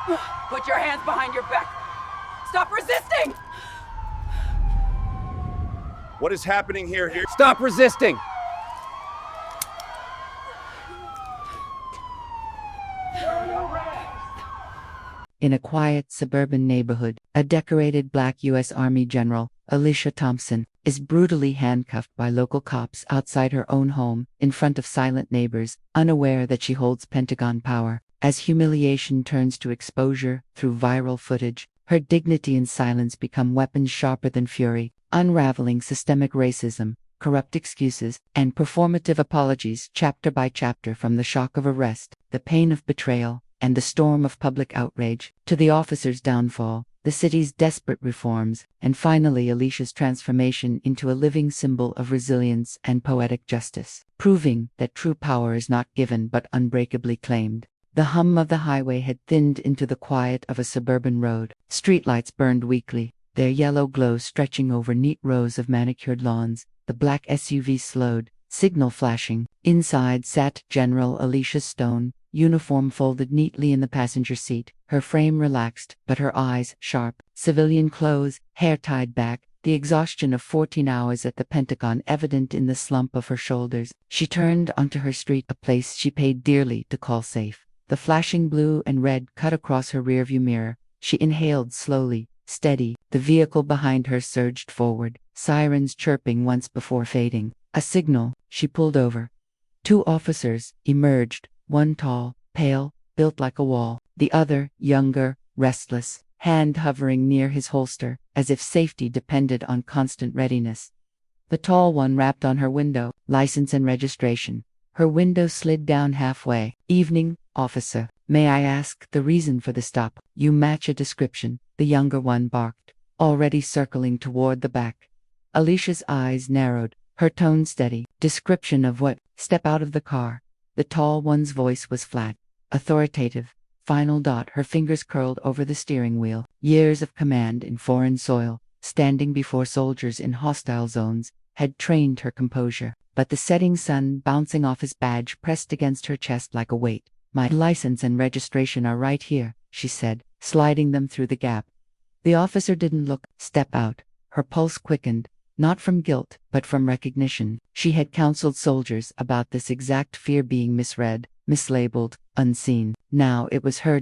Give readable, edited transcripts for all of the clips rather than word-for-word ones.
Put your hands behind your back. Stop resisting! What is happening here? Stop resisting! In a quiet suburban neighborhood, a decorated black U.S. Army General, Alicia Thompson, is brutally handcuffed by local cops outside her own home, in front of silent neighbors, unaware that she holds Pentagon power. As humiliation turns to exposure through viral footage, her dignity and silence become weapons sharper than fury, unraveling systemic racism, corrupt excuses, and performative apologies chapter by chapter, from the shock of arrest, the pain of betrayal, and the storm of public outrage, to the officer's downfall, the city's desperate reforms, and finally Alicia's transformation into a living symbol of resilience and poetic justice, proving that true power is not given but unbreakably claimed. The hum of the highway had thinned into the quiet of a suburban road. Streetlights burned weakly, their yellow glow stretching over neat rows of manicured lawns. The black SUV slowed, signal flashing. Inside sat General Alicia Stone, uniform folded neatly in the passenger seat, her frame relaxed, but her eyes sharp. Civilian clothes, hair tied back, the exhaustion of 14 hours at the Pentagon evident in the slump of her shoulders. She turned onto her street, a place she paid dearly to call safe. The flashing blue and red cut across her rearview mirror. She inhaled slowly, steady. The vehicle behind her surged forward, sirens chirping once before fading. A signal. She pulled over. Two officers emerged, one tall, pale, built like a wall, the other younger, restless, hand hovering near his holster, as if safety depended on constant readiness. The tall one rapped on her window, license and registration. Her window slid down halfway. Evening, officer. May I ask the reason for the stop? You match a description, the younger one barked, already circling toward the back. Alicia's eyes narrowed, her tone steady. Description of what? Step out of the car. The tall one's voice was flat, authoritative. Final. Her fingers curled over the steering wheel. Years of command in foreign soil, standing before soldiers in hostile zones, had trained her composure. But the setting sun bouncing off his badge pressed against her chest like a weight. My license and registration are right here, she said, sliding them through the gap. The officer didn't look. Step out. Her pulse quickened, not from guilt, but from recognition. She had counseled soldiers about this exact fear, being misread, mislabeled, unseen. Now it was her.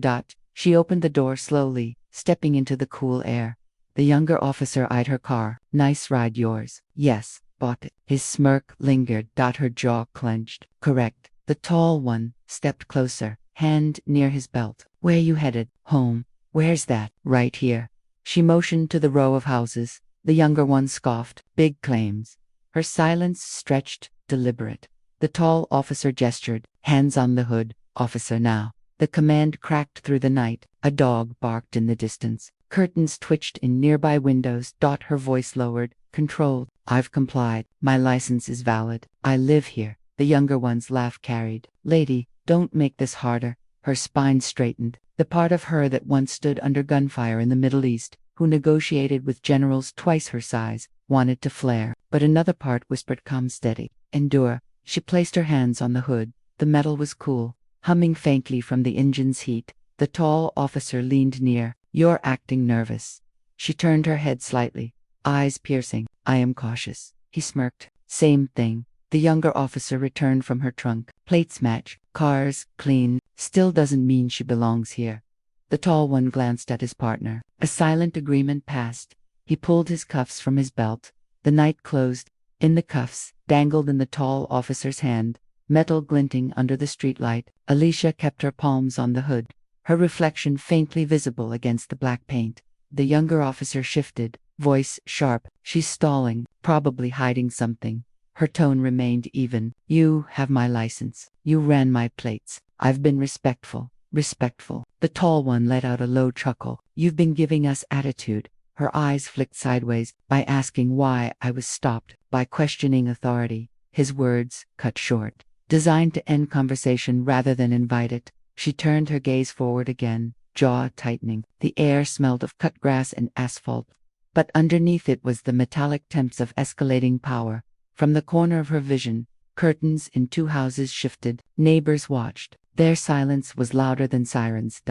She opened the door slowly, stepping into the cool air. The younger officer eyed her car. Nice ride yours. Yes, bought it. His smirk lingered. Her jaw clenched. Correct. The tall one stepped closer, hand near his belt. Where you headed? Home. Where's that? Right here. She motioned to the row of houses. The younger one scoffed. Big claims. Her silence stretched, deliberate. The tall officer gestured. Hands on the hood, officer, now. The command cracked through the night. A dog barked in the distance. Curtains twitched in nearby windows. Her voice lowered, controlled. I've complied. My license is valid. I live here. The younger one's laugh carried. Lady, don't make this harder. Her spine straightened. The part of her that once stood under gunfire in the Middle East, who negotiated with generals twice her size, wanted to flare. But another part whispered, calm, steady. Endure. She placed her hands on the hood. The metal was cool, humming faintly from the engine's heat. The tall officer leaned near. You're acting nervous. She turned her head slightly, eyes piercing. I am cautious. He smirked. Same thing. The younger officer returned from her trunk. Plates match. Cars, clean. Still doesn't mean she belongs here. The tall one glanced at his partner. A silent agreement passed. He pulled his cuffs from his belt. The night closed. In the cuffs, dangled in the tall officer's hand, metal glinting under the streetlight. Alicia kept her palms on the hood, her reflection faintly visible against the black paint. The younger officer shifted, voice sharp. She's stalling, probably hiding something. Her tone remained even. You have my license. You ran my plates. I've been respectful. Respectful. The tall one let out a low chuckle. You've been giving us attitude. Her eyes flicked sideways. By asking why I was stopped, by questioning authority. His words cut short, designed to end conversation rather than invite it. She turned her gaze forward again, jaw tightening. The air smelled of cut grass and asphalt, but underneath it was the metallic temps of escalating power. From the corner of her vision, curtains in two houses shifted. Neighbors watched. Their silence was louder than sirens.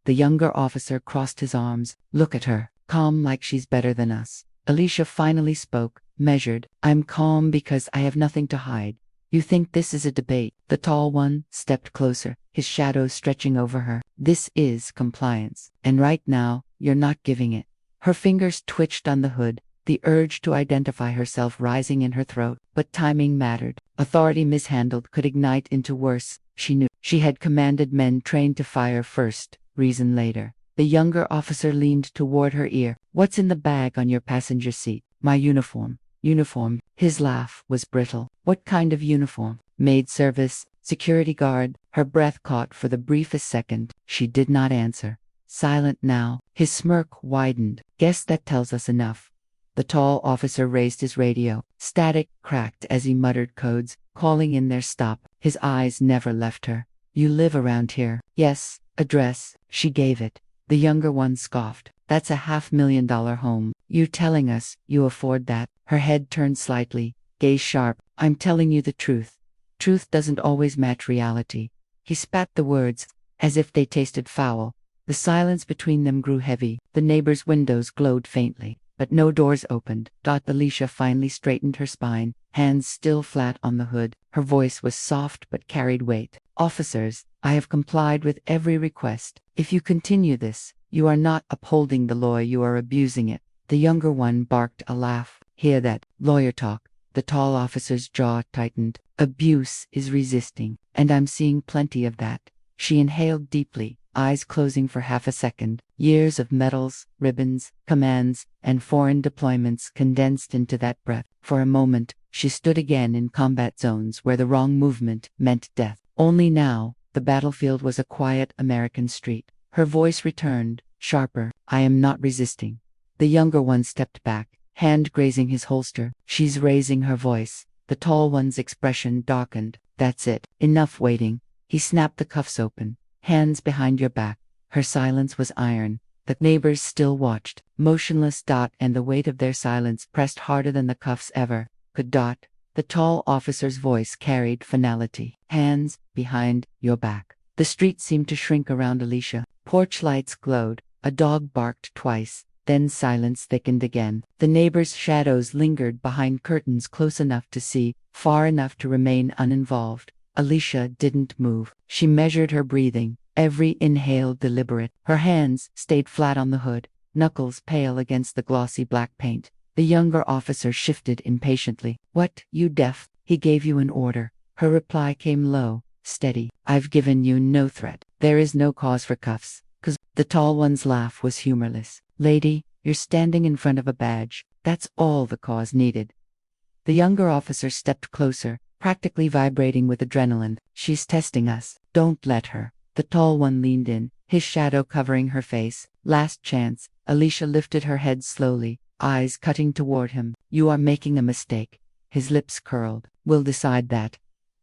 The younger officer crossed his arms. Look at her, calm like she's better than us. Alicia finally spoke, measured. I'm calm because I have nothing to hide. You think this is a debate? The tall one stepped closer, his shadow stretching over her. This is compliance. And right now, you're not giving it. Her fingers twitched on the hood, the urge to identify herself rising in her throat. But timing mattered. Authority mishandled could ignite into worse. She knew. She had commanded men trained to fire first, reason later. The younger officer leaned toward her ear. What's in the bag on your passenger seat? My uniform. Uniform. His laugh was brittle. What kind of uniform? Maid service, security guard. Her breath caught for the briefest second. She did not answer. Silent now. His smirk widened. Guess that tells us enough. The tall officer raised his radio. Static cracked as he muttered codes, calling in their stop. His eyes never left her. You live around here? Yes. Address. She gave it. The younger one scoffed. That's a $500,000 home. You telling us you afford that? Her head turned slightly, gaze sharp. I'm telling you the truth. Truth doesn't always match reality. He spat the words, as if they tasted foul. The silence between them grew heavy. The neighbors' windows glowed faintly, but no doors opened. Alicia finally straightened her spine, hands still flat on the hood. Her voice was soft but carried weight. Officers, I have complied with every request. If you continue this, you are not upholding the law, you are abusing it. The younger one barked a laugh. Hear that? Lawyer talk. The tall officer's jaw tightened. Abuse is resisting, and I'm seeing plenty of that. She inhaled deeply, eyes closing for half a second. Years of medals, ribbons, commands, and foreign deployments condensed into that breath. For a moment, she stood again in combat zones where the wrong movement meant death. Only now, the battlefield was a quiet American street. Her voice returned, sharper. I am not resisting. The younger one stepped back, hand grazing his holster. She's raising her voice. The tall one's expression darkened. That's it. Enough waiting. He snapped the cuffs open. Hands behind your back. Her silence was iron. The neighbors still watched, motionless. And the weight of their silence pressed harder than the cuffs ever could. The tall officer's voice carried finality. Hands behind your back. The street seemed to shrink around Alicia. Porch lights glowed. A dog barked twice. Then silence thickened again. The neighbors' shadows lingered behind curtains close enough to see, far enough to remain uninvolved. Alicia didn't move. She measured her breathing, every inhale deliberate. Her hands stayed flat on the hood, knuckles pale against the glossy black paint. The younger officer shifted impatiently. What, you deaf? He gave you an order. Her reply came low, steady. I've given you no threat. There is no cause for cuffs. 'Cause the tall one's laugh was humorless. Lady, you're standing in front of a badge. That's all the cause needed. The younger officer stepped closer, practically vibrating with adrenaline. She's testing us. Don't let her. The tall one leaned in, his shadow covering her face. Last chance. Alicia lifted her head slowly, eyes cutting toward him. You are making a mistake. His lips curled. We'll decide that.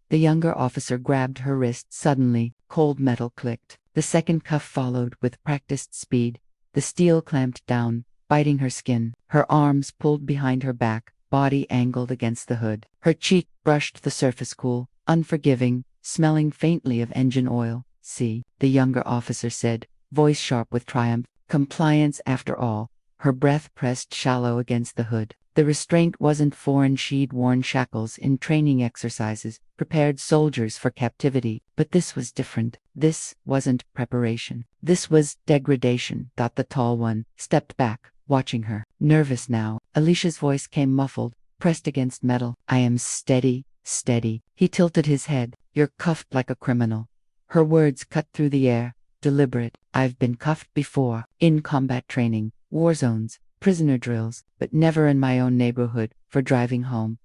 The younger officer grabbed her wrist suddenly. Cold metal clicked. The second cuff followed with practiced speed. The steel clamped down, biting her skin. Her arms pulled behind her back, body angled against the hood. Her cheek brushed the surface cool, unforgiving, smelling faintly of engine oil. See, the younger officer said, voice sharp with triumph. Compliance after all. Her breath pressed shallow against the hood. The restraint wasn't foreign. She'd worn shackles in training exercises, prepared soldiers for captivity. But this was different. This wasn't preparation. This was degradation. The tall one stepped back, watching her. Nervous now, Alicia's voice came muffled, pressed against metal. I am steady, steady. He tilted his head. You're cuffed like a criminal. Her words cut through the air, deliberate. I've been cuffed before, in combat training, war zones, prisoner drills, but never in my own neighborhood, for driving home.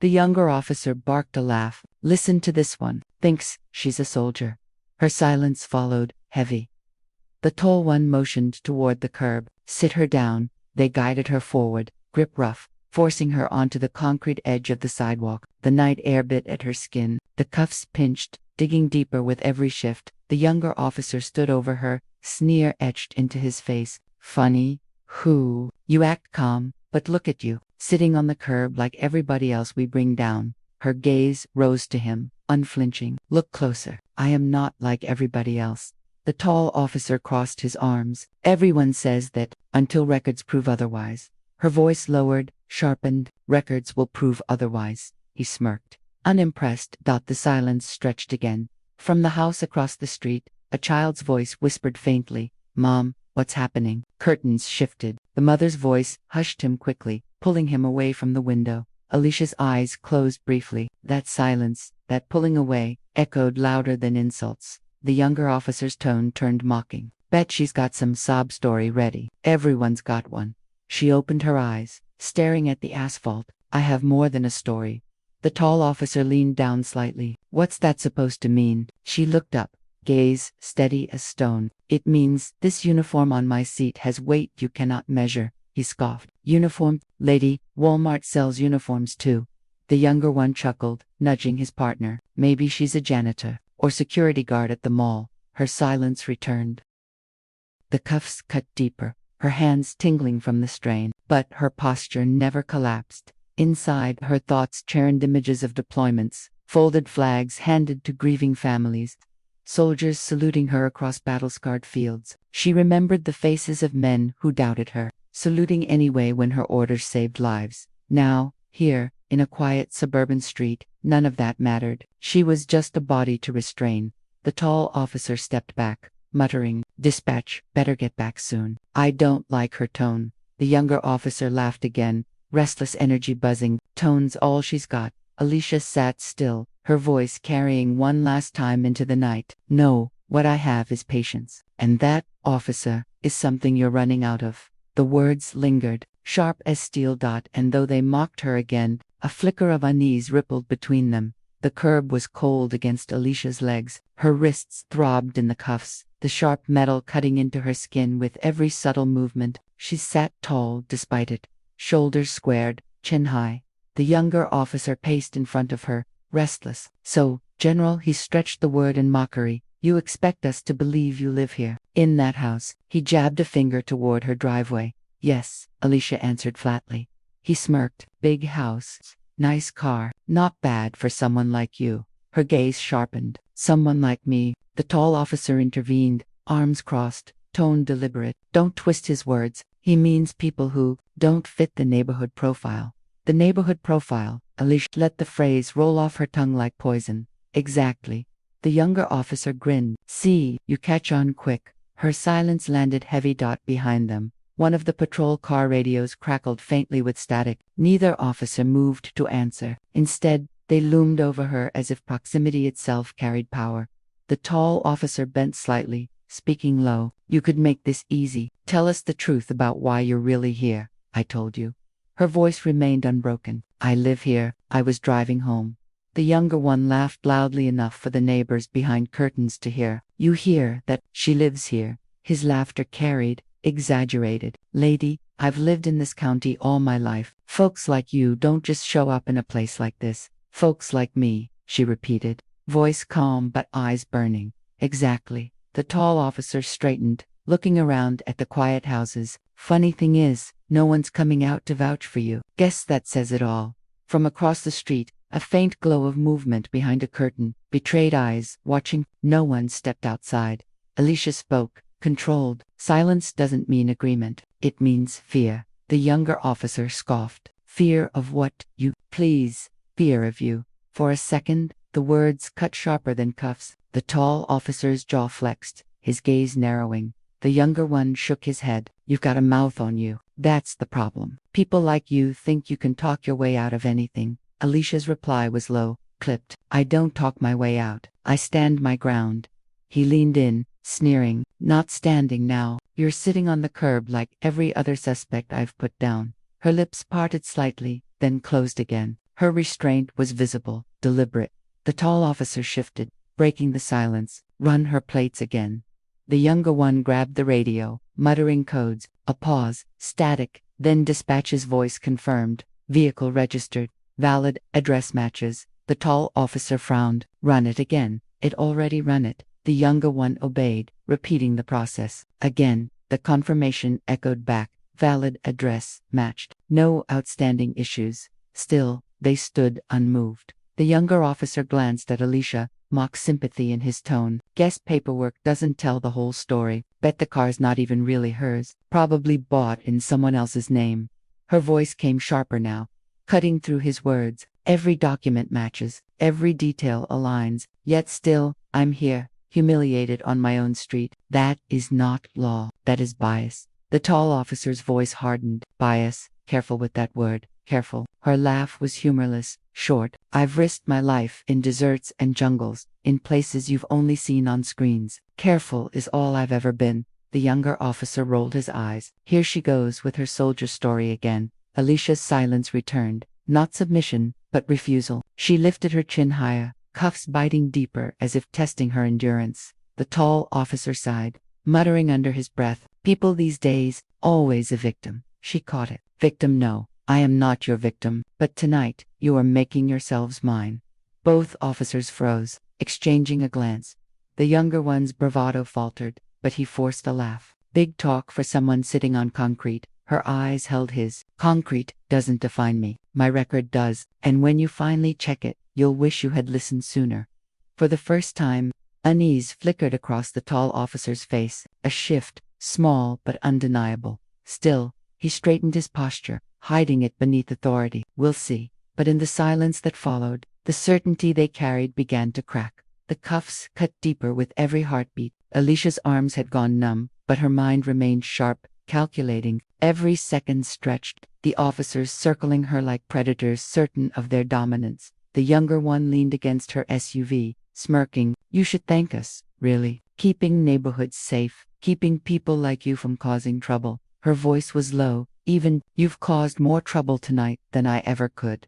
The younger officer barked a laugh. Listen to this one. Thinks she's a soldier. Her silence followed, heavy. The tall one motioned toward the curb. Sit her down. They guided her forward, grip rough, forcing her onto the concrete edge of the sidewalk. The night air bit at her skin. The cuffs pinched, digging deeper with every shift. The younger officer stood over her, sneer etched into his face. Funny? Who? You act calm, but look at you, sitting on the curb like everybody else we bring down. Her gaze rose to him, unflinching. Look closer. I am not like everybody else. The tall officer crossed his arms. Everyone says that, until records prove otherwise. Her voice lowered, sharpened. Records will prove otherwise. He smirked. Unimpressed. The silence stretched again. From the house across the street, a child's voice whispered faintly, "Mom, what's happening?" Curtains shifted. The mother's voice hushed him quickly, pulling him away from the window. Alicia's eyes closed briefly. That silence, that pulling away, echoed louder than insults. The younger officer's tone turned mocking. "Bet she's got some sob story ready. Everyone's got one." She opened her eyes, staring at the asphalt. "I have more than a story." The tall officer leaned down slightly. "What's that supposed to mean?" She looked up, gaze steady as stone. "It means this uniform on my seat has weight you cannot measure." He scoffed. "Uniform? Lady, Walmart sells uniforms too." The younger one chuckled, nudging his partner. "Maybe she's a janitor or security guard at the mall." Her silence returned. The cuffs cut deeper, her hands tingling from the strain, but her posture never collapsed. Inside, her thoughts churned images of deployments, folded flags handed to grieving families, soldiers saluting her across battle-scarred fields. She remembered the faces of men who doubted her, saluting anyway when her orders saved lives. Now, here, in a quiet suburban street, none of that mattered. She was just a body to restrain. The tall officer stepped back, muttering, "Dispatch, better get back soon." "I don't like her tone." The younger officer laughed again, restless energy buzzing. "Tone's all she's got." Alicia sat still, her voice carrying one last time into the night. "No, what I have is patience. And that, officer, is something you're running out of." The words lingered, sharp as steel. And though they mocked her again, a flicker of unease rippled between them. The curb was cold against Alicia's legs. Her wrists throbbed in the cuffs, the sharp metal cutting into her skin with every subtle movement. She sat tall despite it, shoulders squared, chin high. The younger officer paced in front of her, restless. "So, General," he stretched the word in mockery, "you expect us to believe you live here, in that house?" He jabbed a finger toward her driveway. "Yes," Alicia answered flatly. He smirked. "Big house, nice car, not bad for someone like you." Her gaze sharpened. "Someone like me," the tall officer intervened, arms crossed, tone deliberate. "Don't twist his words. He means people who don't fit the neighborhood profile." "The neighborhood profile?" Alicia let the phrase roll off her tongue like poison. "Exactly." The younger officer grinned. "See, you catch on quick." Her silence landed heavy. Behind them, one of the patrol car radios crackled faintly with static. Neither officer moved to answer. Instead, they loomed over her as if proximity itself carried power. The tall officer bent slightly, speaking low. "You could make this easy. Tell us the truth about why you're really here." "I told you." Her voice remained unbroken. "I live here. I was driving home." The younger one laughed loudly enough for the neighbors behind curtains to hear. "You hear that? She lives here." His laughter carried, exaggerated. "Lady, I've lived in this county all my life. Folks like you don't just show up in a place like this. Folks like me," she repeated, voice calm but eyes burning. "Exactly." The tall officer straightened, looking around at the quiet houses. "Funny thing is, no one's coming out to vouch for you. Guess that says it all." From across the street, a faint glow of movement behind a curtain, betrayed eyes, watching. No one stepped outside. Alicia spoke, controlled. "Silence doesn't mean agreement. It means fear." The younger officer scoffed. "Fear of what? You, please." "Fear of you." For a second, the words cut sharper than cuffs. The tall officer's jaw flexed, his gaze narrowing. The younger one shook his head. "You've got a mouth on you. That's the problem. People like you think you can talk your way out of anything." Alicia's reply was low, clipped. "I don't talk my way out. I stand my ground." He leaned in, sneering. "Not standing now. You're sitting on the curb like every other suspect I've put down." Her lips parted slightly, then closed again. Her restraint was visible, deliberate. The tall officer shifted, breaking the silence. "Run her plates again." The younger one grabbed the radio, muttering codes. A pause, static, then dispatch's voice confirmed. "Vehicle registered. Valid address matches." The tall officer frowned. "Run it again." "It already run it." The younger one obeyed, repeating the process. Again, the confirmation echoed back. Valid address matched. No outstanding issues. Still, they stood unmoved. The younger officer glanced at Alicia, mock sympathy in his tone. Guess paperwork doesn't tell the whole story. Bet the car's not even really hers. Probably bought in someone else's name. Her voice came sharper now, cutting through his words. Every document matches, every detail aligns, yet still, I'm here, humiliated on my own street. That is not law, that is bias. The tall officer's voice hardened. Bias, careful with that word, careful. Her laugh was humorless, short. I've risked my life in deserts and jungles, in places you've only seen on screens. Careful is all I've ever been. The younger officer rolled his eyes. Here she goes with her soldier story again. Alicia's silence returned, not submission, but refusal. She lifted her chin higher, cuffs biting deeper as if testing her endurance. The tall officer sighed, muttering under his breath, people these days, always a victim. She caught it. Victim, no. I am not your victim, but tonight, you are making yourselves mine. Both officers froze, exchanging a glance. The younger one's bravado faltered, but he forced a laugh. Big talk for someone sitting on concrete. Her eyes held his. Concrete doesn't define me. My record does, and when you finally check it, you'll wish you had listened sooner. For the first time, unease flickered across the tall officer's face, a shift, small but undeniable. Still, he straightened his posture, hiding it beneath authority. We'll see. But in the silence that followed, the certainty they carried began to crack. The cuffs cut deeper with every heartbeat. Alicia's arms had gone numb, but her mind remained sharp, calculating. Every second stretched, the officers circling her like predators certain of their dominance. The younger one leaned against her SUV, smirking. You should thank us, really. Keeping neighborhoods safe, keeping people like you from causing trouble. Her voice was low. Even, you've caused more trouble tonight than I ever could.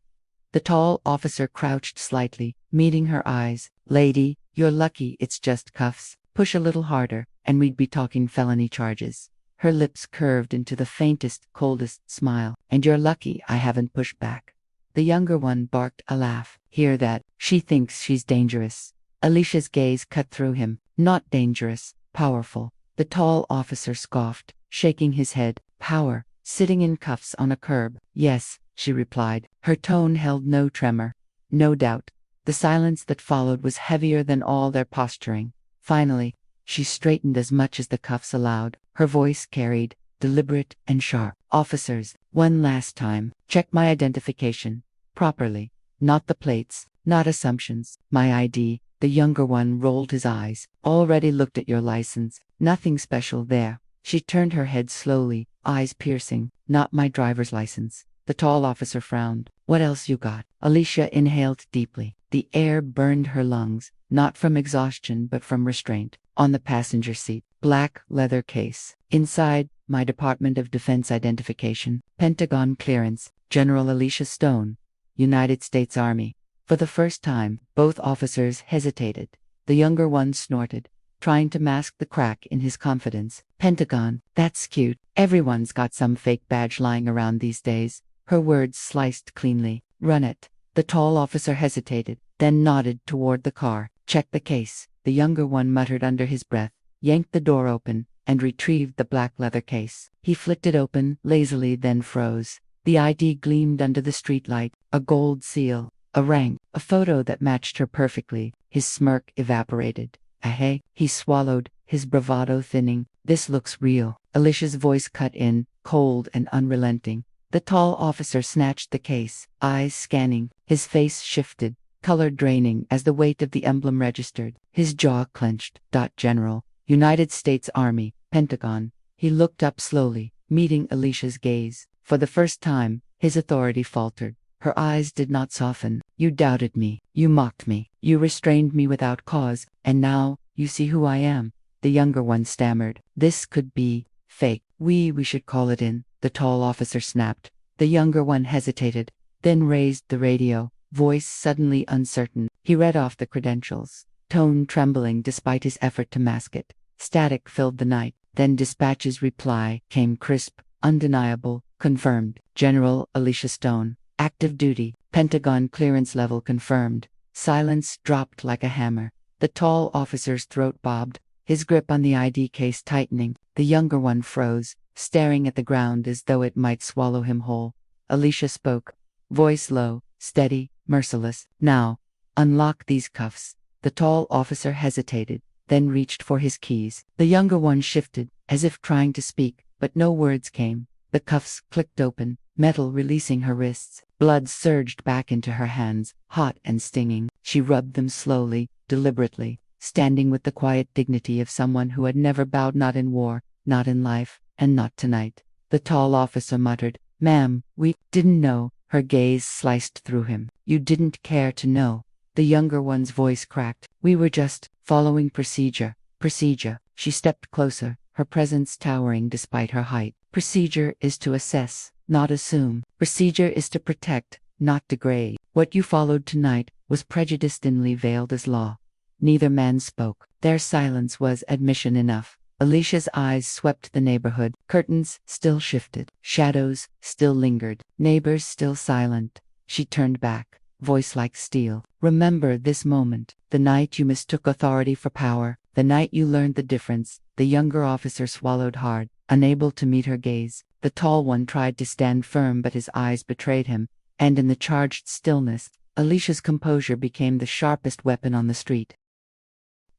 The tall officer crouched slightly, meeting her eyes. Lady, you're lucky it's just cuffs. Push a little harder, and we'd be talking felony charges. Her lips curved into the faintest, coldest smile. And you're lucky I haven't pushed back. The younger one barked a laugh. Hear that? She thinks she's dangerous. Alicia's gaze cut through him. Not dangerous, powerful. The tall officer scoffed, shaking his head. Power, sitting in cuffs on a curb. Yes, she replied. Her tone held no tremor, no doubt. The silence that followed was heavier than all their posturing. Finally, she straightened as much as the cuffs allowed. Her voice carried, deliberate and sharp. Officers, one last time, check my identification. Properly. Not the plates, not assumptions. My ID. The younger one rolled his eyes. Already looked at your license. Nothing special there. She turned her head slowly, eyes piercing. Not my driver's license. The tall officer frowned. What else you got? Alicia inhaled deeply. The air burned her lungs, not from exhaustion but from restraint. On the passenger seat, black leather case. Inside, my Department of Defense identification, Pentagon clearance, General Alicia Stone, United States Army. For the first time, both officers hesitated. The younger one snorted, trying to mask the crack in his confidence. Pentagon, that's cute. Everyone's got some fake badge lying around these days. Her words sliced cleanly. Run it. The tall officer hesitated, then nodded toward the car. Check the case. The younger one muttered under his breath, yanked the door open, and retrieved the black leather case. He flicked it open lazily, then froze. The ID gleamed under the streetlight, a gold seal, a rank, a photo that matched her perfectly. His smirk evaporated. Ahe, he swallowed, his bravado thinning. This looks real. Alicia's voice cut in, cold and unrelenting. The tall officer snatched the case, eyes scanning. His face shifted, color draining as the weight of the emblem registered. His jaw clenched. General, United States Army, Pentagon. He looked up slowly, meeting Alicia's gaze. For the first time, his authority faltered. Her eyes did not soften. You doubted me. You mocked me. You restrained me without cause. And now, you see who I am. The younger one stammered. This could be fake. We should call it in. The tall officer snapped. The younger one hesitated, then raised the radio, voice suddenly uncertain. He read off the credentials, tone trembling despite his effort to mask it. Static filled the night. Then dispatch's reply came crisp, undeniable, confirmed. General Alicia Stone, active duty, Pentagon clearance level confirmed. Silence dropped like a hammer. The tall officer's throat bobbed, his grip on the ID case tightening. The younger one froze, staring at the ground as though it might swallow him whole. Alicia spoke, voice low, steady, merciless. Now, unlock these cuffs. The tall officer hesitated, then reached for his keys. The younger one shifted, as if trying to speak, but no words came. The cuffs clicked open, metal releasing her wrists. Blood surged back into her hands, hot and stinging. She rubbed them slowly, deliberately, standing with the quiet dignity of someone who had never bowed, not in war, not in life, and not tonight. The tall officer muttered, "Ma'am, we didn't know." Her gaze sliced through him. "You didn't care to know." The younger one's voice cracked. "We were just following procedure." Procedure. She stepped closer, her presence towering despite her height. Procedure is to assess, not assume. Procedure is to protect, not degrade. What you followed tonight was prejudice thinly veiled as law. Neither man spoke. Their silence was admission enough. Alicia's eyes swept the neighborhood. Curtains still shifted. Shadows still lingered. Neighbors still silent. She turned back, voice like steel. "Remember this moment. The night you mistook authority for power. The night you learned the difference." The younger officer swallowed hard, unable to meet her gaze. The tall one tried to stand firm, but his eyes betrayed him, and in the charged stillness, Alicia's composure became the sharpest weapon on the street.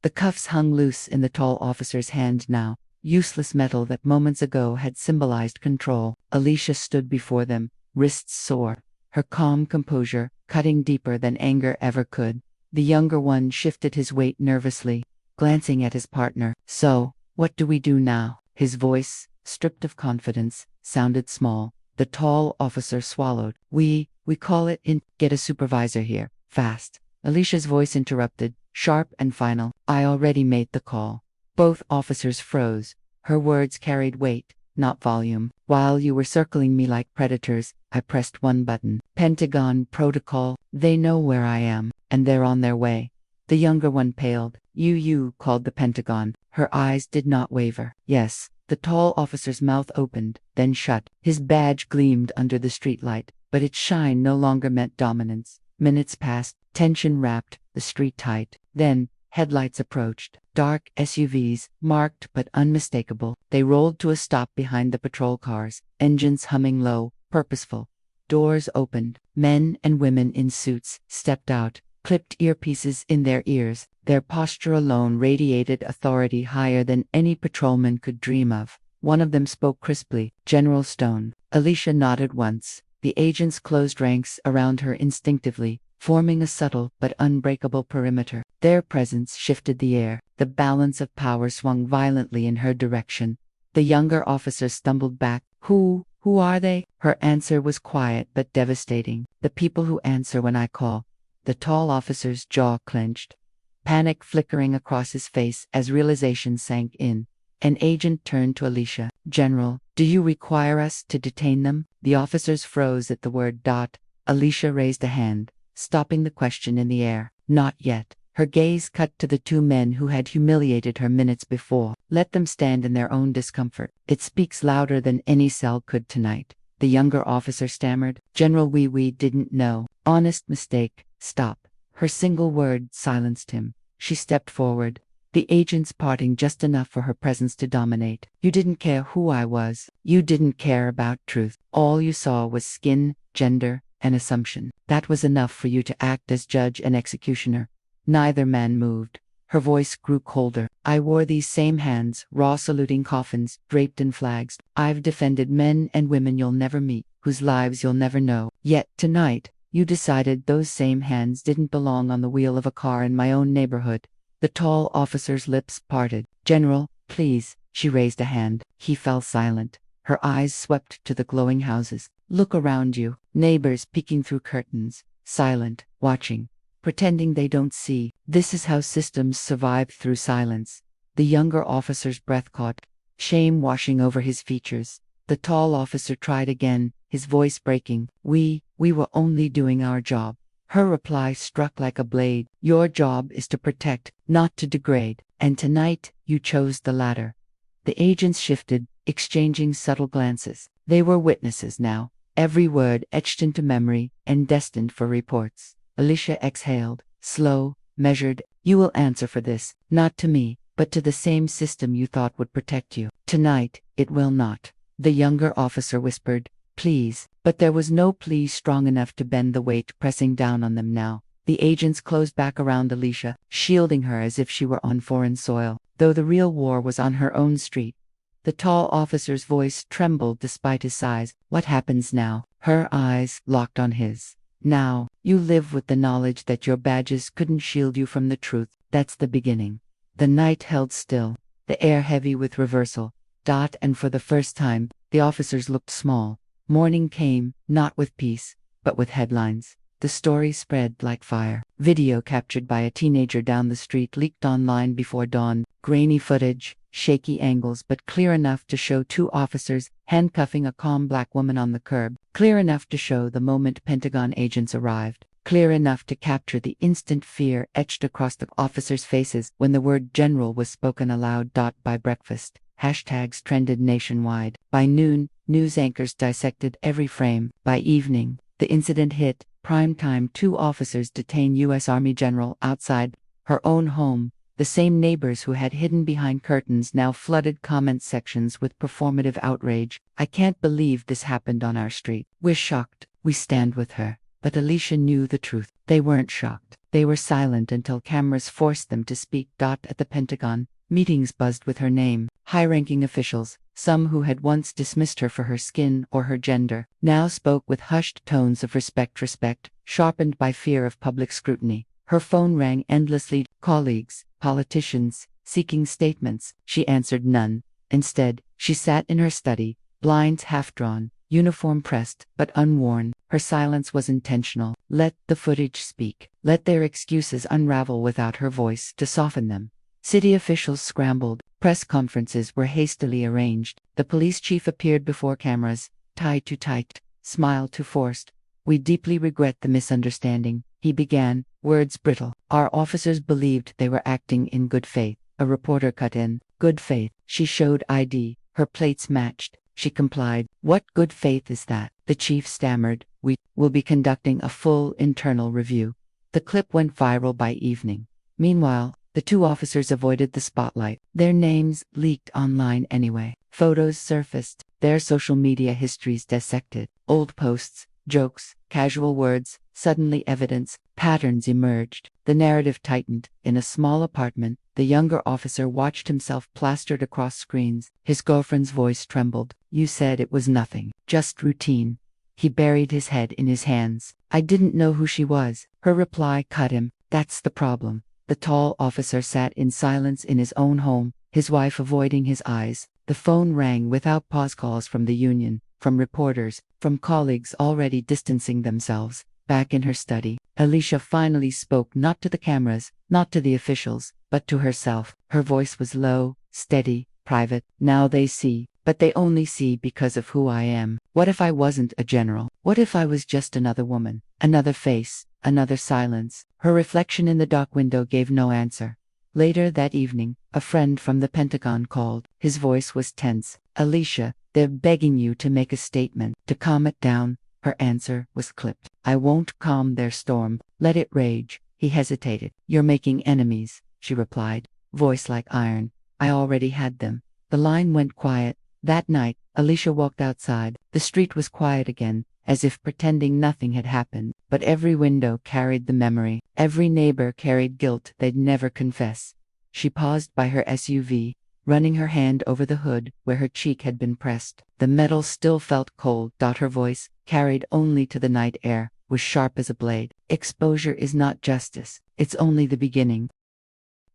The cuffs hung loose in the tall officer's hand now, useless metal that moments ago had symbolized control. Alicia stood before them, wrists sore, her calm composure cutting deeper than anger ever could. The younger one shifted his weight nervously, glancing at his partner. "So, what do we do now?" His voice, stripped of confidence, sounded small. The tall officer swallowed. We call it in. Get a supervisor here, fast." Alicia's voice interrupted, sharp and final. "I already made the call." Both officers froze. Her words carried weight, not volume. "While you were circling me like predators, I pressed one button. Pentagon protocol. They know where I am, and they're on their way." The younger one paled. You called the Pentagon." Her eyes did not waver. "Yes." The tall officer's mouth opened, then shut. His badge gleamed under the streetlight, but its shine no longer meant dominance. Minutes passed, tension wrapped the street tight. Then, headlights approached. Dark SUVs, marked but unmistakable. They rolled to a stop behind the patrol cars, engines humming low, purposeful. Doors opened. Men and women in suits stepped out, clipped earpieces in their ears. Their posture alone radiated authority higher than any patrolman could dream of. One of them spoke crisply, "General Stone." Alicia nodded once. The agents closed ranks around her instinctively, forming a subtle but unbreakable perimeter. Their presence shifted the air. The balance of power swung violently in her direction. The younger officer stumbled back. Who are they?" Her answer was quiet but devastating. "The people who answer when I call." The tall officer's jaw clenched, panic flickering across his face as realization sank in. An agent turned to Alicia. "General, do you require us to detain them?" The officers froze at the word dot. Alicia raised a hand, stopping the question in the air. "Not yet." Her gaze cut to the two men who had humiliated her minutes before. "Let them stand in their own discomfort. It speaks louder than any cell could tonight." The younger officer stammered, "General, we didn't know. Honest mistake." "Stop." Her single word silenced him. She stepped forward, the agents parting just enough for her presence to dominate. "You didn't care who I was. You didn't care about truth. All you saw was skin, gender, and assumption. That was enough for you to act as judge and executioner." Neither man moved. Her voice grew colder. "I wore these same hands, raw saluting coffins, draped in flags. I've defended men and women you'll never meet, whose lives you'll never know. Yet tonight, you decided those same hands didn't belong on the wheel of a car in my own neighborhood." The tall officer's lips parted. "General, please." She raised a hand. He fell silent. Her eyes swept to the glowing houses. "Look around you." Neighbors peeking through curtains, silent, watching, pretending they don't see. This is how systems survive through silence. The younger officer's breath caught, shame washing over his features. The tall officer tried again, his voice breaking. We were only doing our job." Her reply struck like a blade. "Your job is to protect, not to degrade. And tonight, you chose the latter." The agents shifted, exchanging subtle glances. They were witnesses now, every word etched into memory and destined for reports. Alicia exhaled, slow, measured. "You will answer for this, not to me, but to the same system you thought would protect you. Tonight, it will not." The younger officer whispered, "Please." But there was no plea strong enough to bend the weight pressing down on them now. The agents closed back around Alicia, shielding her as if she were on foreign soil, though the real war was on her own street. The tall officer's voice trembled despite his size. What happens now? Her eyes locked on his. Now, you live with the knowledge that your badges couldn't shield you from the truth. That's the beginning. The night held still, the air heavy with reversal. And for the first time, the officers looked small. Morning came, not with peace, but with headlines. The story spread like fire. Video captured by a teenager down the street leaked online before dawn. Grainy footage, shaky angles, but clear enough to show two officers handcuffing a calm black woman on the curb. Clear enough to show the moment Pentagon agents arrived. Clear enough to capture the instant fear etched across the officers' faces when the word general was spoken aloud. By breakfast, hashtags trended nationwide. By noon, news anchors dissected every frame. By evening, the incident hit prime time. Two officers detain U.S. Army general outside her own home. The same neighbors who had hidden behind curtains now flooded comment sections with performative outrage. I can't believe this happened on our street. We're shocked. We stand with her. But Alicia knew the truth. They weren't shocked. They were silent until cameras forced them to speak. At the Pentagon, meetings buzzed with her name. High-ranking officials, some who had once dismissed her for her skin or her gender, now spoke with hushed tones of respect, sharpened by fear of public scrutiny. Her phone rang endlessly. Colleagues, politicians, seeking statements. She answered none. Instead, she sat in her study, blinds half-drawn, uniform pressed, but unworn. Her silence was intentional. Let the footage speak. Let their excuses unravel without her voice to soften them. City officials scrambled. Press conferences were hastily arranged. The police chief appeared before cameras, tie too tight, smile too forced. We deeply regret the misunderstanding, he began, words brittle. Our officers believed they were acting in good faith. A reporter cut in. Good faith. She showed ID. Her plates matched. She complied. What good faith is that? The chief stammered. We will be conducting a full internal review. The clip went viral by evening. Meanwhile, the two officers avoided the spotlight. Their names leaked online anyway. Photos surfaced, their social media histories dissected. Old posts, jokes, casual words, suddenly evidence, patterns emerged. The narrative tightened. In a small apartment, the younger officer watched himself plastered across screens. His girlfriend's voice trembled. You said it was nothing, just routine. He buried his head in his hands. I didn't know who she was. Her reply cut him. That's the problem. The tall officer sat in silence in his own home, his wife avoiding his eyes. The phone rang without pause. Calls from the union, from reporters, from colleagues already distancing themselves. Back in her study, Alicia finally spoke, not to the cameras, not to the officials, but to herself. Her voice was low, steady, private. Now they see, but they only see because of who I am. What if I wasn't a general? What if I was just another woman, another face, another silence? Her reflection in the dock window gave no answer. Later that evening, a friend from the Pentagon called. His voice was tense. Alicia, they're begging you to make a statement, to calm it down. Her answer was clipped. I won't calm their storm. Let it rage. He hesitated. You're making enemies, she replied, voice like iron. I already had them. The line went quiet. That night, Alicia walked outside. The street was quiet again, as if pretending nothing had happened. But every window carried the memory. Every neighbor carried guilt they'd never confess. She paused by her SUV, running her hand over the hood where her cheek had been pressed. The metal still felt cold. Her voice, carried only to the night air, was sharp as a blade. Exposure is not justice. It's only the beginning.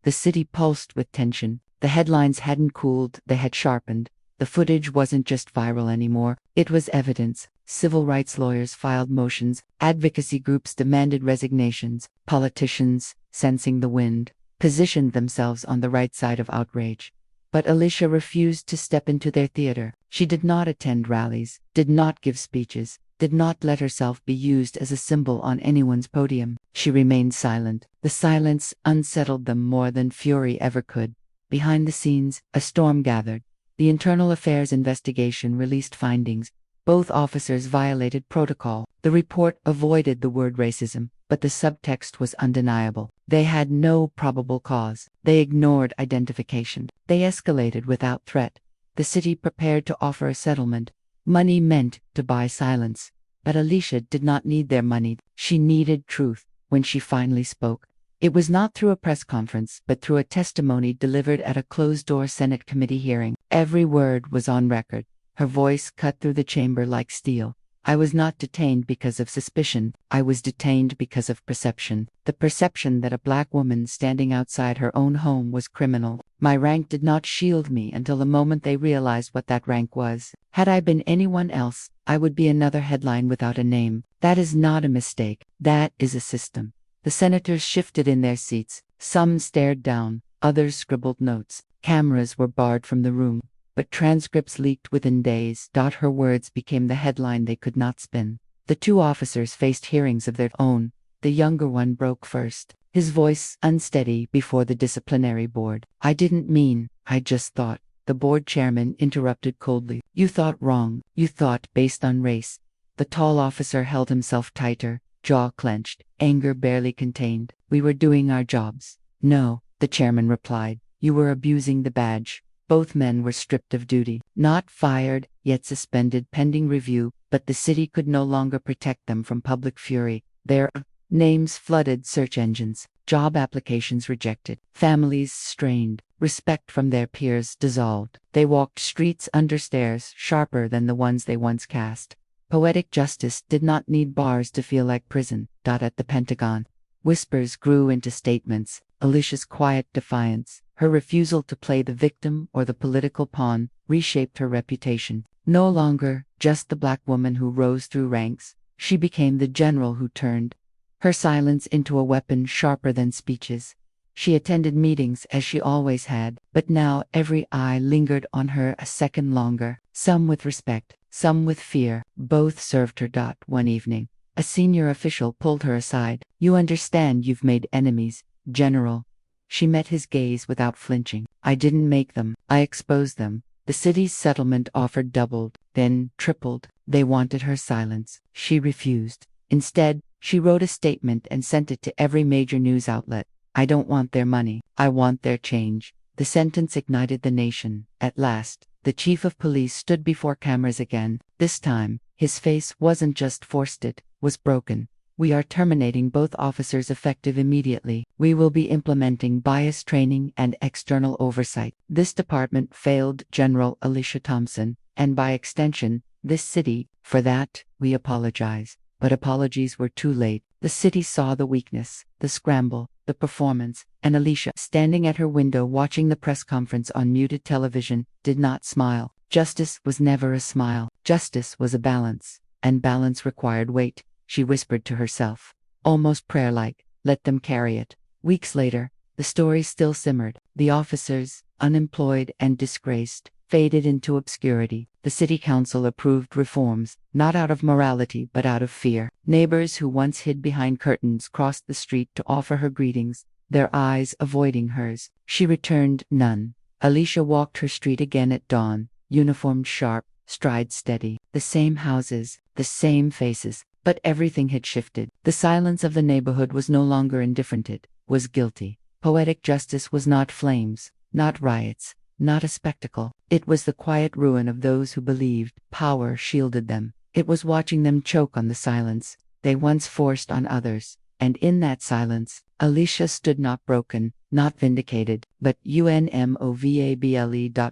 The city pulsed with tension. The headlines hadn't cooled, they had sharpened. The footage wasn't just viral anymore, it was evidence. Civil rights lawyers filed motions, advocacy groups demanded resignations, politicians, sensing the wind, positioned themselves on the right side of outrage. But Alicia refused to step into their theater. She did not attend rallies, did not give speeches, did not let herself be used as a symbol on anyone's podium. She remained silent. The silence unsettled them more than fury ever could. Behind the scenes, a storm gathered. The Internal Affairs investigation released findings. Both officers violated protocol. The report avoided the word racism, but the subtext was undeniable. They had no probable cause. They ignored identification. They escalated without threat. The city prepared to offer a settlement. Money meant to buy silence. But Alicia did not need their money. She needed truth. when she finally spoke. It was not through a press conference, but through a testimony delivered at a closed-door Senate committee hearing. Every word was on record. Her voice cut through the chamber like steel. I was not detained because of suspicion. I was detained because of perception. The perception that a black woman standing outside her own home was criminal. My rank did not shield me until the moment they realized what that rank was. Had I been anyone else, I would be another headline without a name. That is not a mistake. That is a system. The senators shifted in their seats. Some stared down. Others scribbled notes. Cameras were barred from the room, but transcripts leaked within days. Her words became the headline they could not spin. The two officers faced hearings of their own. The younger one broke first, his voice unsteady before the disciplinary board. I didn't mean, I just thought. The board chairman interrupted coldly. You thought wrong. You thought based on race. The tall officer held himself tighter, jaw clenched, anger barely contained. We were doing our jobs. No, the chairman replied. You were abusing the badge. Both men were stripped of duty, not fired, yet suspended pending review, but the city could no longer protect them from public fury. Their names flooded search engines, job applications rejected, families strained, respect from their peers dissolved. They walked streets under stairs sharper than the ones they once cast. Poetic justice did not need bars to feel like prison. At the Pentagon, whispers grew into statements. Alicia's quiet defiance, her refusal to play the victim or the political pawn, reshaped her reputation. No longer just the black woman who rose through ranks, she became the general who turned her silence into a weapon sharper than speeches. She attended meetings as she always had, but now every eye lingered on her a second longer, some with respect, some with fear. Both served her. One evening, a senior official pulled her aside. You understand you've made enemies, General. She met his gaze without flinching. I didn't make them, I exposed them. The city's settlement offer doubled, then tripled. They wanted her silence. She refused. Instead, she wrote a statement and sent it to every major news outlet. I don't want their money. I want their change. The sentence ignited the nation. At last, the chief of police stood before cameras again. This time, his face wasn't just forced, it was broken. We are terminating both officers effective immediately. We will be implementing bias training and external oversight. This department failed General Alicia Thompson, and by extension, this city. For that, we apologize. But apologies were too late. The city saw the weakness, the scramble, the performance, and Alicia, standing at her window watching the press conference on muted television, did not smile. Justice was never a smile. Justice was a balance, and balance required weight. She whispered to herself, almost prayer-like, let them carry it. Weeks later, the story still simmered. The officers, unemployed and disgraced, faded into obscurity. The city council approved reforms, not out of morality but out of fear. Neighbors who once hid behind curtains crossed the street to offer her greetings, their eyes avoiding hers. She returned none. Alicia walked her street again at dawn, uniformed sharp, stride steady. The same houses, the same faces. But everything had shifted. The silence of the neighborhood was no longer indifferent, it was guilty. Poetic justice was not flames, not riots, not a spectacle. It was the quiet ruin of those who believed power shielded them. It was watching them choke on the silence they once forced on others. And in that silence, Alicia stood not broken, not vindicated, but unmovable.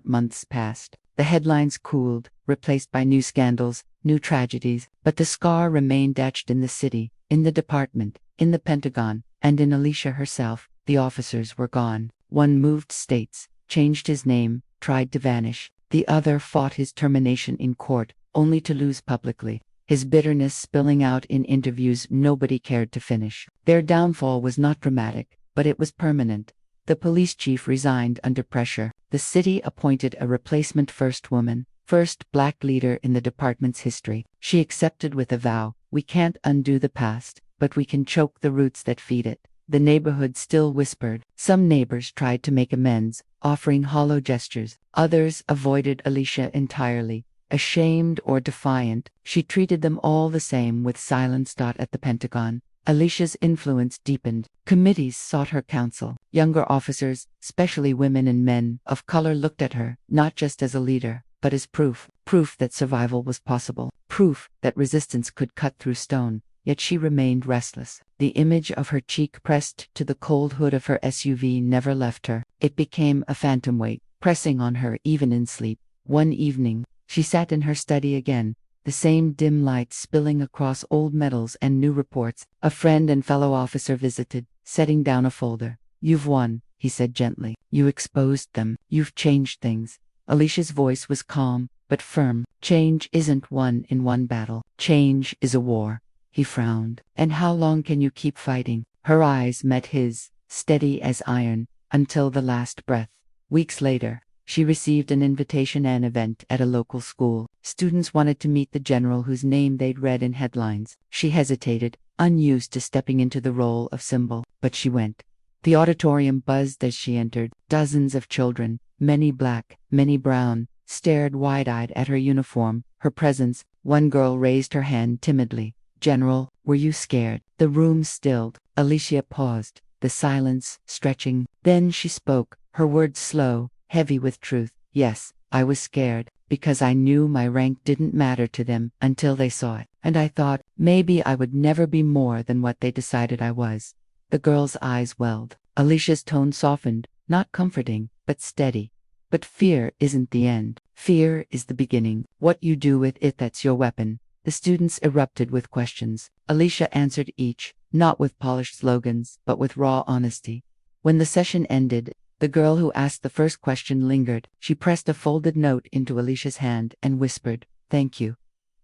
Months passed. The headlines cooled, replaced by new scandals, new tragedies, but the scar remained etched in the city, in the department, in the Pentagon, and in Alicia herself. The officers were gone. One moved states, changed his name, tried to vanish. The other fought his termination in court, only to lose publicly, his bitterness spilling out in interviews nobody cared to finish. Their downfall was not dramatic, but it was permanent. The police chief resigned under pressure. The city appointed a replacement first woman, first black leader in the department's history. She accepted with a vow, we can't undo the past, but we can choke the roots that feed it. The neighborhood still whispered. Some neighbors tried to make amends, offering hollow gestures. Others avoided Alicia entirely. Ashamed or defiant, she treated them all the same with silence. At the Pentagon, Alicia's influence deepened. Committees sought her counsel. Younger officers, especially women and men of color, looked at her, not just as a leader, but as proof that survival was possible, proof that resistance could cut through stone. yet she remained restless. The image of her cheek pressed to the cold hood of her SUV never left her. It became a phantom weight, pressing on her even in sleep. One evening, she sat in her study again, the same dim light spilling across old medals and new reports. A friend and fellow officer visited, setting down a folder. "You've won," he said gently. "You exposed them. You've changed things." Alicia's voice was calm, but firm. "Change isn't won in one battle. Change is a war." He frowned. "And how long can you keep fighting?" Her eyes met his, steady as iron, until the last breath. Weeks later, she received an invitation to an event at a local school. Students wanted to meet the general whose name they'd read in headlines. She hesitated, unused to stepping into the role of symbol, but she went. The auditorium buzzed as she entered. Dozens of children, many black, many brown, stared wide-eyed at her uniform, her presence. One girl raised her hand timidly. "General, were you scared?" The room stilled. Alicia paused, the silence stretching. Then she spoke, her words slow, heavy with truth. "Yes, I was scared, because I knew my rank didn't matter to them until they saw it. And I thought, maybe I would never be more than what they decided I was." The girl's eyes welled. Alicia's tone softened, not comforting, but steady. "But fear isn't the end. Fear is the beginning. What you do with it, that's your weapon." The students erupted with questions. Alicia answered each, not with polished slogans, but with raw honesty. When the session ended, the girl who asked the first question lingered. She pressed a folded note into Alicia's hand and whispered, "Thank you."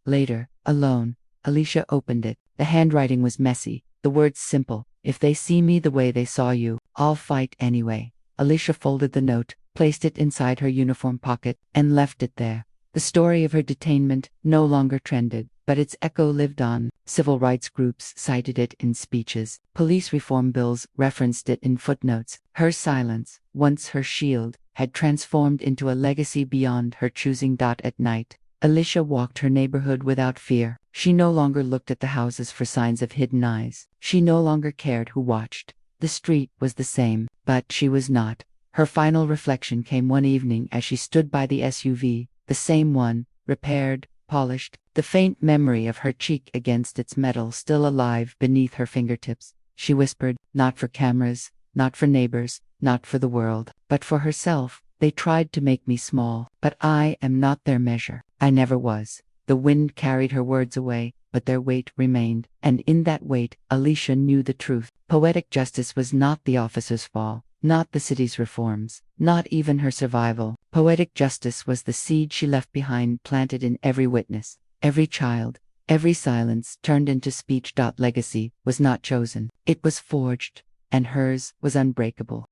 Later, alone, Alicia opened it. The handwriting was messy, the words simple. "If they see me the way they saw you, I'll fight anyway." Alicia folded the note, placed it inside her uniform pocket, and left it there. The story of her detainment no longer trended, but its echo lived on. Civil rights groups cited it in speeches. Police reform bills referenced it in footnotes. Her silence, once her shield, had transformed into a legacy beyond her choosing. At night, Alicia walked her neighborhood without fear. She no longer looked at the houses for signs of hidden eyes. She no longer cared who watched. The street was the same, but she was not. Her final reflection came one evening as she stood by the SUV, the same one, repaired, polished, the faint memory of her cheek against its metal still alive beneath her fingertips. She whispered, "Not for cameras, not for neighbors, not for the world, but for herself. They tried to make me small, but I am not their measure. I never was." The wind carried her words away, but their weight remained, and in that weight, Alicia knew the truth. Poetic justice was not the officer's fall, not the city's reforms, not even her survival. Poetic justice was the seed she left behind, planted in every witness, every child, every silence turned into speech. Legacy was not chosen, it was forged, and hers was unbreakable.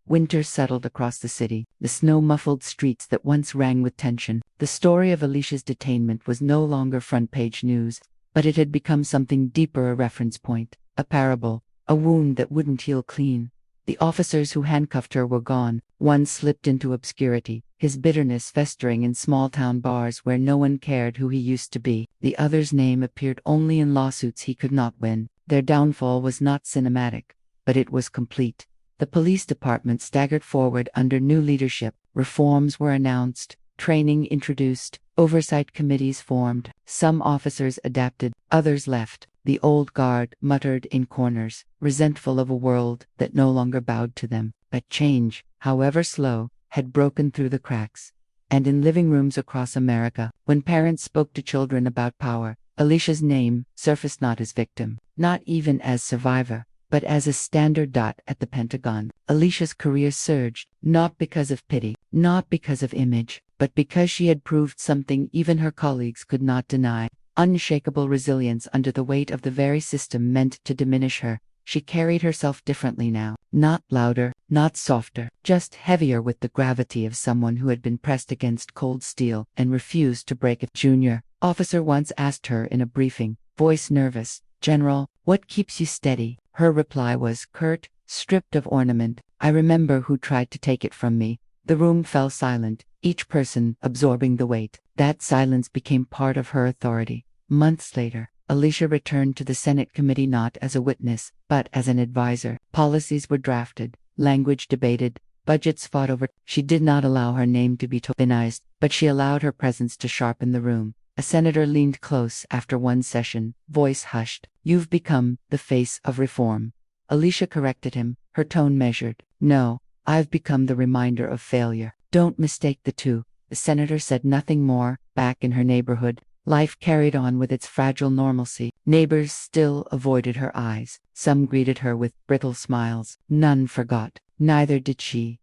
Winter settled across the city, the snow-muffled streets that once rang with tension. The story of Alicia's detainment was no longer front-page news, but it had become something deeper, a reference point, a parable, a wound that wouldn't heal clean. The officers who handcuffed her were gone. One slipped into obscurity, his bitterness festering in small-town bars where no one cared who he used to be. The other's name appeared only in lawsuits he could not win. Their downfall was not cinematic, but it was complete. The police department staggered forward under new leadership. Reforms were announced, training introduced, oversight committees formed. Some officers adapted, others left. The old guard muttered in corners, resentful of a world that no longer bowed to them. But change, however slow, had broken through the cracks. And in living rooms across America, when parents spoke to children about power, Alicia's name surfaced not as victim, not even as survivor, but as a standard. At the Pentagon, Alicia's career surged, not because of pity, not because of image, but because she had proved something even her colleagues could not deny: unshakable resilience under the weight of the very system meant to diminish her. She carried herself differently now, not louder, not softer, just heavier, with the gravity of someone who had been pressed against cold steel and refused to break it. Junior officer once asked her in a briefing, voice nervous, "General, what keeps you steady?" Her reply was curt, stripped of ornament, "I remember who tried to take it from me." The room fell silent, each person absorbing the weight. That silence became part of her authority. Months later, Alicia returned to the Senate committee not as a witness, but as an advisor. Policies were drafted, language debated, budgets fought over. She did not allow her name to be tokenized, but she allowed her presence to sharpen the room. A senator leaned close after one session, voice hushed. You've become the face of reform. Alicia corrected him, her tone measured. No, I've become the reminder of failure. Don't mistake the two. The senator said nothing more. Back in her neighborhood, life carried on with its fragile normalcy. Neighbors still avoided her eyes. Some greeted her with brittle smiles. None forgot. Neither did she.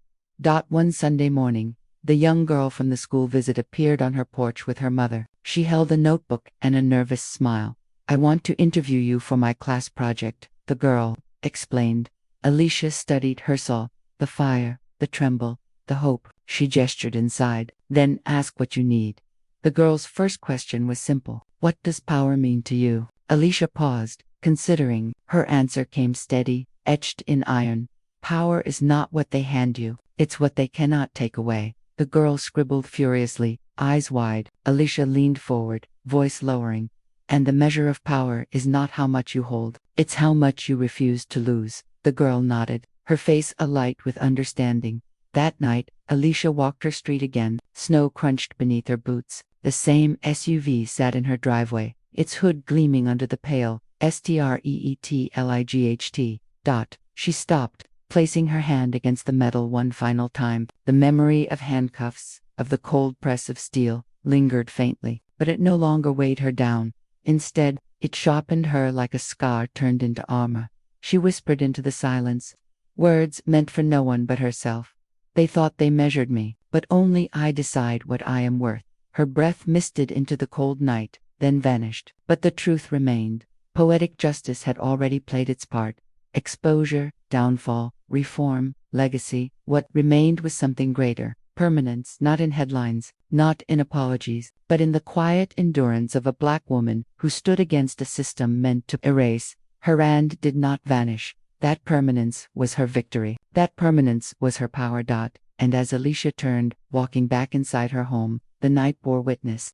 One Sunday morning, the young girl from the school visit appeared on her porch with her mother. She held a notebook and a nervous smile. I want to interview you for my class project, the girl explained. Alicia studied her soul, the fire, the tremble, the hope. She gestured inside. Then ask what you need. The girl's first question was simple. What does power mean to you? Alicia paused, considering. Her answer came steady, etched in iron. Power is not what they hand you, it's what they cannot take away. The girl scribbled furiously, eyes wide. Alicia leaned forward, voice lowering. And the measure of power is not how much you hold, it's how much you refuse to lose. The girl nodded, her face alight with understanding. That night, Alicia walked her street again. Snow crunched beneath her boots. The same SUV sat in her driveway, its hood gleaming under the pale streetlight. She stopped, placing her hand against the metal one final time. The memory of handcuffs, of the cold press of steel, lingered faintly, but it no longer weighed her down. Instead, it sharpened her like a scar turned into armor. She whispered into the silence, words meant for no one but herself. They thought they measured me, but only I decide what I am worth. Her breath misted into the cold night, then vanished. But the truth remained. Poetic justice had already played its part. Exposure, downfall, reform, legacy. What remained was something greater. Permanence, not in headlines, not in apologies, but in the quiet endurance of a black woman who stood against a system meant to erase. Her hand did not vanish. That permanence was her victory. That permanence was her power. And as Alicia turned, walking back inside her home, the night bore witness.